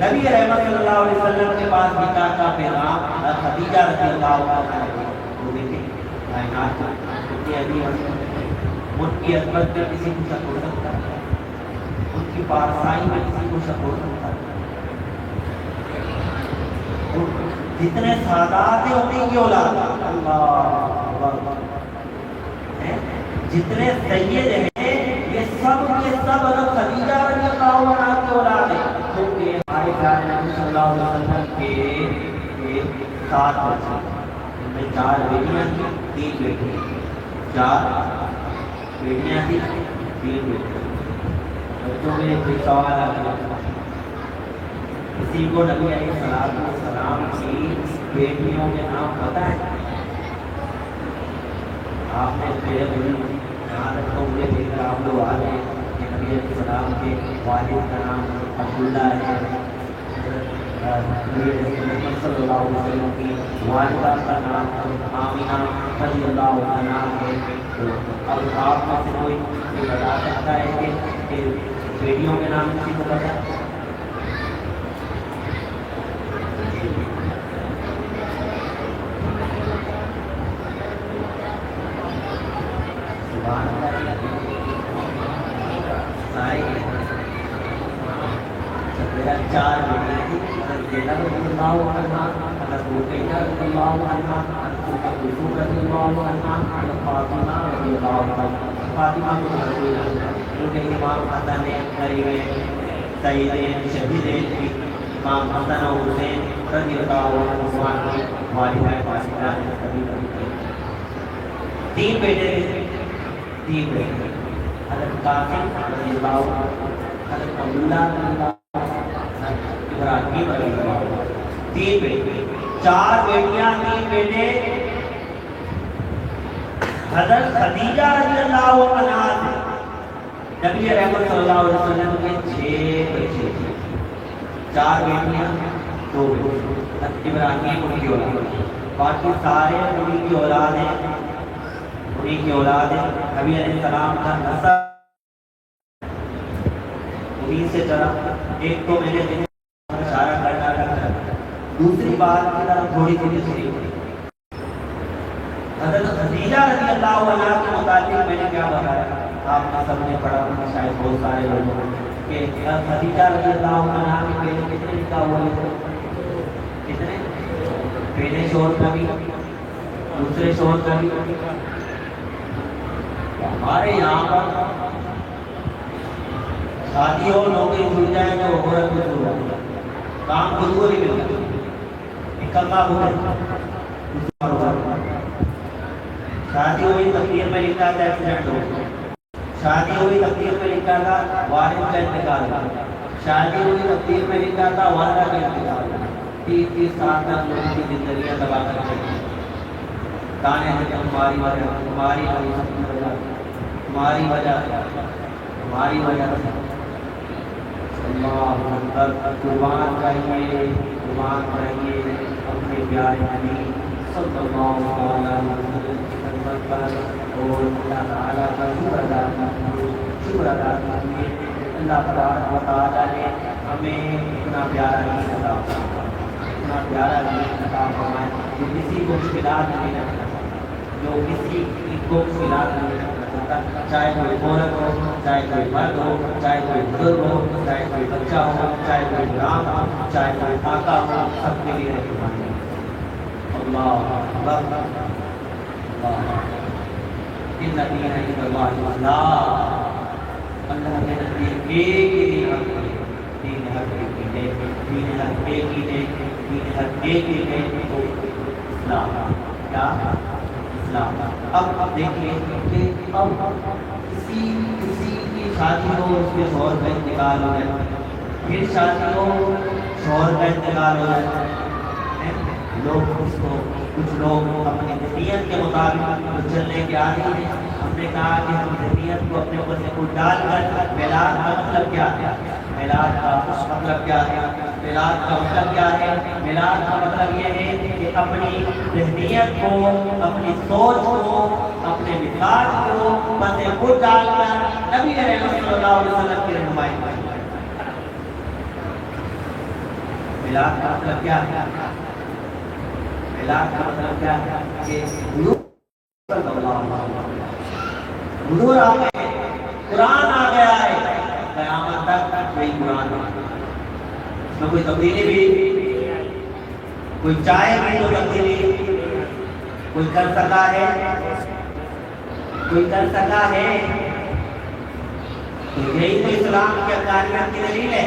نبی رحمت صلی اللہ علیہ وسلم کے پاس نکاح کا پیغام خدیجہ رضی اللہ عنہ وہ دیکھیں کائنات کی ان کی عظمت میں کسی کو شک ہو سکتا ہے، ان کی پارسائی میں کسی کو شک ہو سکتا ہے، جتنے سادات ہیں انہیں کی اولاد، جتنے سید ہیں یہ سب کے سب حضرت خدیجہ رضی اللہ عنہ کی اولاد ہیں، کیونکہ ہمارے پیارے نبی صلی اللہ علیہ وسلم کے 7 بچے، ان میں 4 بیٹیاں تھیں، 3 بیٹے، 4 بیٹیاں تھیں، 3 بیٹے۔ بچوں میں ایک سوال آ گیا، کسی کو نبی علیہ السلام کی بیٹیوں کے نام پتہ ہے؟ آپ نے میرے بڑی یہاں تک تو مجھے دیکھ کر آپ لوگ آ گئے کہ نبی علیہ السلام کے والد کا نام عبداللہ ہے، نبی محمد صلی اللہ علیہ وسلم کی والدہ کا نام آمینہ رضی اللہ عنہا ہے۔ تو اب آپ میں سے کوئی بتا سکتا ہے کہ بیٹیوں کے نام کسی کو پتہ ہے؟ میرا 4 بیٹیاں تھیں، رضی اللہ عنہ، حضرت رقیہ رضی اللہ عنہ، حضرت کلثوم رضی اللہ عنہ، حضرت فاطمہ رضی اللہ عنہ. فاطمہ کو رضی اللہ عنہ کیونکہ امام حسن قریب سید شہید امام حسن و حسین رضی اللہ عنہ کی والدہ فاطمہ رضی اللہ عنہ. تین بیٹے تھے، تین بیٹے، حضرت قاسم رضی اللہ عنہ، حضرت عبداللہ رضی اللہ عنہ، ابراہیم رضی اللہ عنہ. تین بیٹے، چار بیٹیاں، تین بیٹے. حضرت خدیجہ رضی اللہ عنہا سے نبی رحمت صلی اللہ علیہ وسلم کے 6 بچے تھے، 4 بیٹیاں 2 بیٹے. ابراہیم ان کی اولاد، باقی سارے انہیں کی اولاد ہیں، انہیں کی اولاد ہیں. نبی علیہ السلام کا نسب انہیں سے چلا. ایک تو میں نے اشارہ کرنا رکھا. دوسری بات کی طرف تھوڑی سی تشریح. حضرت خدیجہ رضی اللہ عنہ کے متعلق میں نے کیا بتایا، آپ نے سب نے پڑھا ہوگا شاید بہت سارے لوگوں کہ خدیجہ رضی اللہ عنہ کے پہلے کتنے نکاح ہوئے تھے؟ کتنے؟ پہلے شوہر کا بھی، دوسرے شوہر کا بھی. ہمارے یہاں پر شادی ہو، نوکری چھوٹ جائے تو عورت کو چھوڑ جائے، کام خود کو نہیں ملتا، نکلنا ہو. شادی ہوئی تقدیر میں لکھا تھا ایکسیڈنٹ ہو، شادی ہوئی تقدیر میں لکھا تھا والد کا انتقال ہوا، شادی ہوئی تقدیر میں لکھا تھا والدہ کا انتقال ہوا. 30 سال تک لوگوں کی زندگیاں تباہ کر چکی. تانے ہیں کہ ہماری وجہ، ہماری وجہ، ہماری وجہ، ہماری وجہ سے. اللہ اکبر. قربان رہیے، قربان رہیے اپنے پیارے نبی صلی اللہ علیہ وسلم پر. اور اللہ تعالیٰ کا شکر ادا کیجیے. اللہ تبارک و تعالیٰ نے ہمیں اتنا پیارا دین عطا فرمایا، اتنا پیارا دین عطا فرمایا جو کسی کو مشکلات نہیں رکھتا، جو کسی کو مشکلات نہیں رکھتا. چاہے کوئی عورت ہو، چاہے کوئی مرد ہو، چاہے کوئی بزرگ ہو، چاہے کوئی بچہ ہو، چاہے کوئی غلام ہو، چاہے کوئی آقا ہو، سب کے لیے رحمانی. اللہ اکبر. ان دین عند اللہ الاسلام. اللہ کے نزدیک ایک ہی دین حق ہے، دین حق ایک ہی ہے، دین حق ایک ہی ہے، دین حق ایک ہی ہے، وہ اسلام. کیا؟ اسلام. اب دیکھیے کہ اب کسی کی شادی ہو، اس کے شوہر کا انتقال ہو جائے، پھر شادی ہو، شوہر کا انتقال ہو جائے، لوگ اس کو، کچھ لوگ اپنی ذہنیت کے مطابق چلنے کے عادی ہیں. ہم نے کہا کہ ہم ذہنیت کو اپنے اوپر سے کچھ ڈال کر میلاد کا مطلب کیا ہے، میلاد کا مطلب کیا ہے، میلاد کا مطلب کیا ہے. میلاد کا مطلب یہ ہے کہ اپنی ذہنیت کو، اپنی سوچ کو، اپنے مزاج کو پردے کو ڈال کر نبی رحمت صلی اللہ علیہ وسلم کی رہنمائی کریں. میلاد کا مطلب کیا ہے؟ میلاد کا مطلب کیا ہے کہ حضور آ گئے، قرآن آ گیا ہے، قیامت تک کوئی قرآن اس میں کوئی تبدیلی بھی، کوئی چاہے بھی تو تبدیلی کوئی کر سکا ہے، کوئی کر سکا ہے. تو یہی تو اسلام کی حقانیت کی دلیل ہے.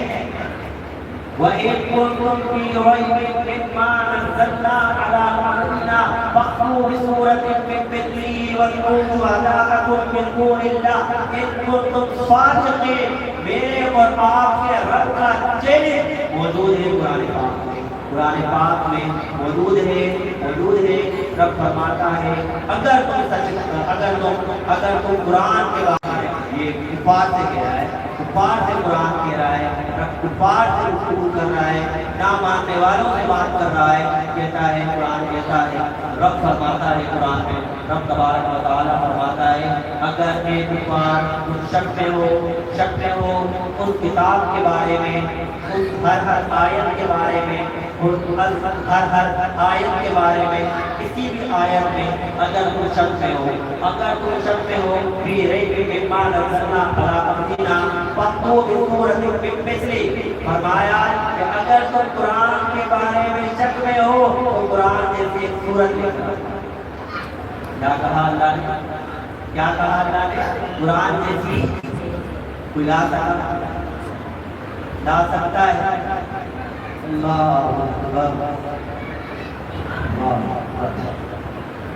وَإِن كُنتُمْ فِي رَيْبٍ مِّمَّا نَزَّلْنَا عَلَىٰ عَبْدِنَا فَأْتُوا بِسُورَةٍ مِّن مِّثْلِهِ وَادْعُوا شُهَدَاءَكُم مِّن دُونِ اللَّهِ إِن كُنتُمْ صَادِقِينَ. میرے اور آپ کے رب کا چیلنج موجود ہے قرآن پاک میں، قرآن پاک میں موجود ہے، موجود ہے. رب فرماتا ہے اگر تم سچ، اگر تم قرآن کے بارے میں، یہ کفار سے کہہ رہا ہے، کفار سے قرآن کہہ رہا ہے، کفار سے گفتگو کر رہا ہے، نہ ماننے والوں سے بات کر رہا ہے. کہتا ہے قرآن کہتا ہے، رب فرماتا ہے قرآن میں، رب تبارک و تعالیٰ فرماتا ہے اگر اے کفار شک میں ہو اس کتاب کے بارے میں، اس ہر آیت کے بارے میں، ہر آیت کے بارے میں، اس کسی بھی آیت میں اگر کوئی شک میں ہو فی ریب مما نزلنا علی عبدنا فأتوا بسورۃ من مثلہ، فرمایا کہ اگر تم قرآن کے بارے میں شک میں ہو تو قرآن جیسی ایک سورت لے کر، کیا کہا اللہ نے؟ قرآن جیسی کوئی لا سکتا ہے؟ اللہ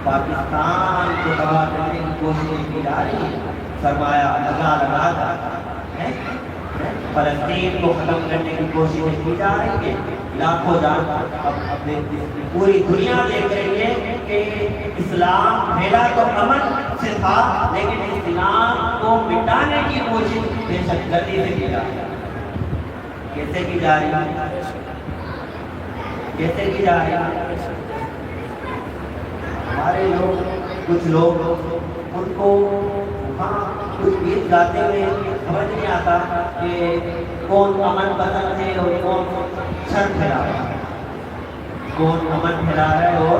پاکستان کو تباہ کرنے کی کوشش کی جا رہی ہے، فرمایا لگا کر فلسطین کو ختم کرنے کی کوشش کی جا رہی ہے، لاکھوں جان پوری دنیا دیکھ رہی ہے کہ اسلام پھیلا تو امن سے تھا، لیکن اسلام کو مٹانے کی کوشش دہشت گردی سے کی جا رہی ہے۔ کیسے کی جا رہی ہے؟ ہمارے لوگ، کچھ لوگ ان کو کچھ گیت گاتے ہوئے سمجھ نہیں آتا کہ کون امن پسند ہے اور کون شر پھیلا رہا ہے، کون امن پھیلا رہا ہے۔ اور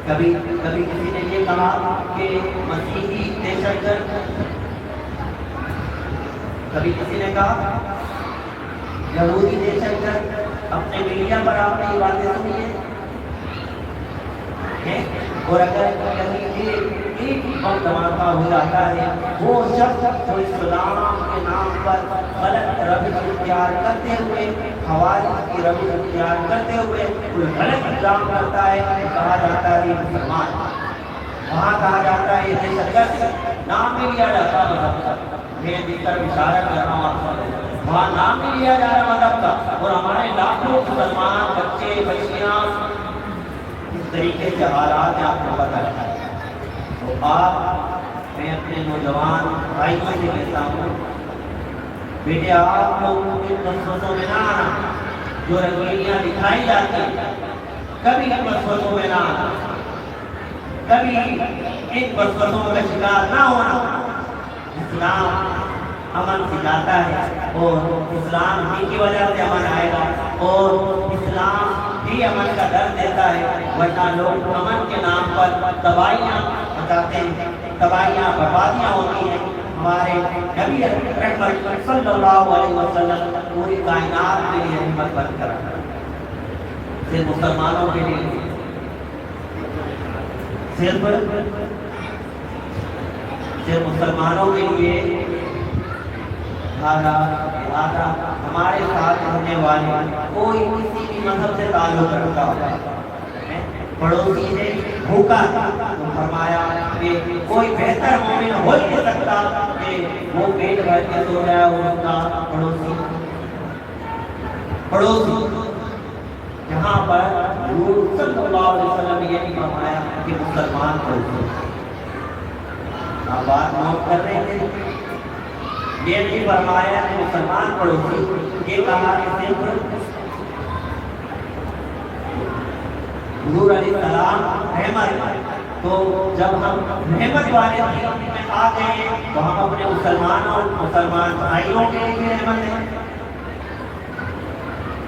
کبھی کسی نے یہ کہا کہ مسیحی دہشت گرد، کبھی کسی نے کہا یہودی دہشت گرد، اپنے میڈیا پر آپ نے یہ باتیں سنی ہیں۔ اور اگر ایک وقت دھماکہ ہو جاتا ہے، وہ شخص جو اسلام کے نام پر غلط روش اختیار کرتے ہوئے، خوارج کی روش اختیار کرتے ہوئے کوئی غلط الزام کرتا ہے، کہا جاتا ہے یہ مسلمان، وہاں کہا جاتا ہے یہ دہشت گرد، نام نہیں لیا جاتا مذہب کا۔ میں جس طرف اشارہ کر رہا ہوں آپ کو، وہاں نام نہیں لیا جا رہا مذہب کا، اور ہمارے لاکھوں مسلمان بچے بچیاں اس طریقے سے حالات میں آپ کو پتہ ہے۔ تو میں اپنے نوجوان بھائیوں سے کہتا ہوں، بیٹے آپ لوگ ان وسوسوں میں نہ آنا جو رنگینیاں دکھائی جاتی ہیں، کبھی ان وسوسوں میں نہ آنا، کبھی ان وسوسوں کا شکار نہ ہونا۔ اسلام امن سکھاتا ہے، اور اسلام ہی کی وجہ سے امن آئے گا، اور اسلام ہی امن کا درد دیتا ہے، ورنہ لوگ امن کے نام پر تباہیاں مچاتے ہیں، تباہیاں بربادیاں ہوتی ہیں۔ ہمارے نبی رحمت صلی اللہ علیہ وسلم پوری کائنات کے لیے رحمت بن کر رکھا، صرف مسلمانوں کے لیے، صرف مسلمانوں کے لیے ہمارے ساتھ رہنے والے کوئی کسی بھی مذہب سے تعلق رکھتا ہو، پڑوسی سے بھوکا تھا تو فرمایا کہ کوئی بہتر مومن ہو ہی نہیں سکتا کہ وہ پیٹ بھر کے سو جائے اور اس کا پڑوسی جہاں پر حضور صلی اللہ علیہ وسلم نے یہ نہیں فرمایا کہ مسلمان پڑوسی۔ آپ بات نوٹ کر رہے ہیں، یہ نہیں فرمایا کہ مسلمان پڑوسی، یہ کہا کہ صرف حضور علیہ السلام رحمت۔ تو جب ہم رحمت والے دین میں آ گئے تو ہم اپنے مسلمان بھائیوں کے لیے رحمت ہیں،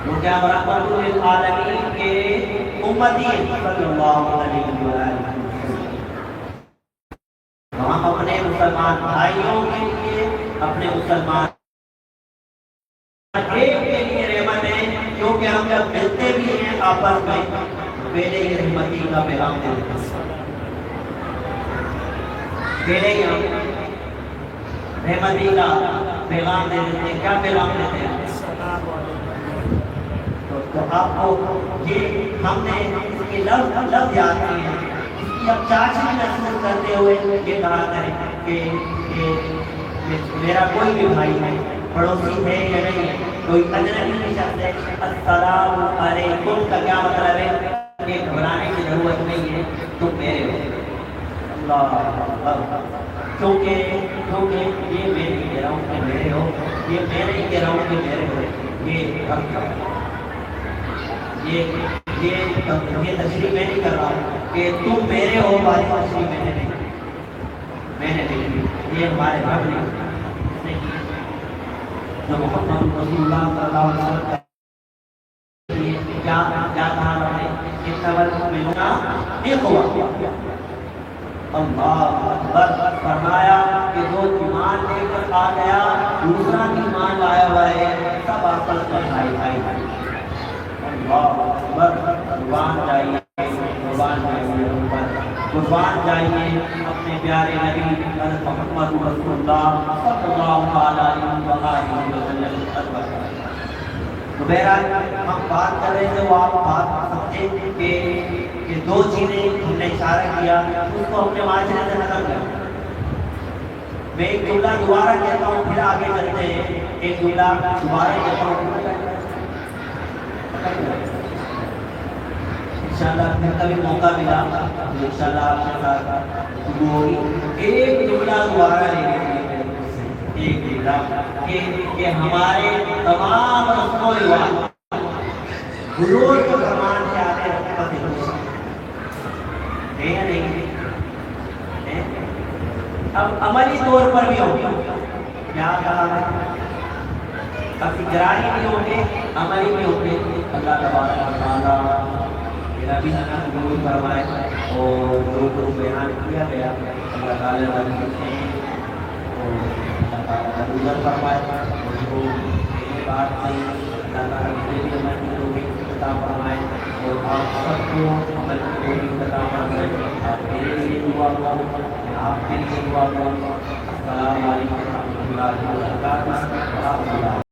کیونکہ ہم رحمت للعالمین کے امتی ہیں صلی اللہ علیہ وسلم۔ ہم اپنے مسلمان بھائیوں کے لیے، اپنے مسلمان کے لیے رحمت ہے، کیونکہ ہم جب ملتے بھی ہیں آپس میں پہلے ہی رحمتی کا پیغام دیتے ہیں، پہلے ہی ہم رحمتی کا پیغام دے دیتے ہیں۔ کیا پیغام دیتے ہیں؟ تو آپ کو یہ ہم نے اس کے لفظ یاد کیے ہیں، اب چاچی محسوس کرتے ہوئے یہ کہا کریں کہ میرا کوئی بھی بھائی ہے، پڑوسی ہے یا نہیں ہے، کوئی اجنبی شخص ہے، السلام علیکم کا کیا مطلب ہے کہ گھبرانے کی ضرورت نہیں ہے، تم میرے ہو۔ اللہ کیونکہ یہ میں نہیں کہہ رہا ہوں کہ میرے ہو، یہ میں نہیں کہہ رہا ہوں کہ میرے ہو، یہ تشریح میں نہیں کر رہا ہوں کہ تم میرے ہو والی تشریح میں نے نہیں، یہ ہمارے رب نے جو محمد رسول اللہ صلی اللہ علیہ وسلم کیا کہا رہا ہے کہ انما المؤمنون اخوہ۔ اللہ اکبر، فرمایا کہ جو ایمان لے کر آ گیا دوسرا ایمان لایا ہوا ہے سب آپس میں بھائی بھائی بھائی۔ اللہ اکبر، قربان جائیے قربان جائیے قربان جائیے اپنے پیارے نبی حضرت محمد رسول اللہ صلی اللہ علیہ وسلم۔ تو بہرحال ہم بات کر رہے تھے، وہ آپ بات سمجھے کہ دو چیزیں ہم نے اشارہ کیا اس کو ہم نے معاشرے سے ختم کیا۔ میں ایک جملہ دوبارہ کہتا ہوں پھر آگے چلتے ہیں، ایک جملہ دوبارہ کہتا ہوں انشاءاللہ پھر کبھی موقع ملا تو انشاءاللہ آپ کے ساتھ گفتگو ہوگی۔ ایک جملہ دوبارہ ایک جملہ کہ ہمارے تمام رسم و رواج حضور کے فرمان سے آتے رحمت ہے یا نہیں؟ اب عملی طور پر بھی ہوگی، کیا کہا ہے؟ اب اجرائی بھی ہوگے عملی بھی ہوگے۔ اللہ تبارک و تعالیٰ نبی قبول فرمائے اور جو کچھ بیان کیا گیا اللہ تعالیٰ نے اللہ تعالیٰ قبول فرمائے اور جو یہ بات نہیں اللہ تعالیٰ مجھے بھی عمل کی توفیق عطا فرمائے اور آپ سب کو عمل کی توفیق عطا فرمائے۔ آپ میرے لیے دعا کرو، آپ کے لیے دعا کرو۔ السلام علیکم ورحمۃ اللہ وبرکاتہ۔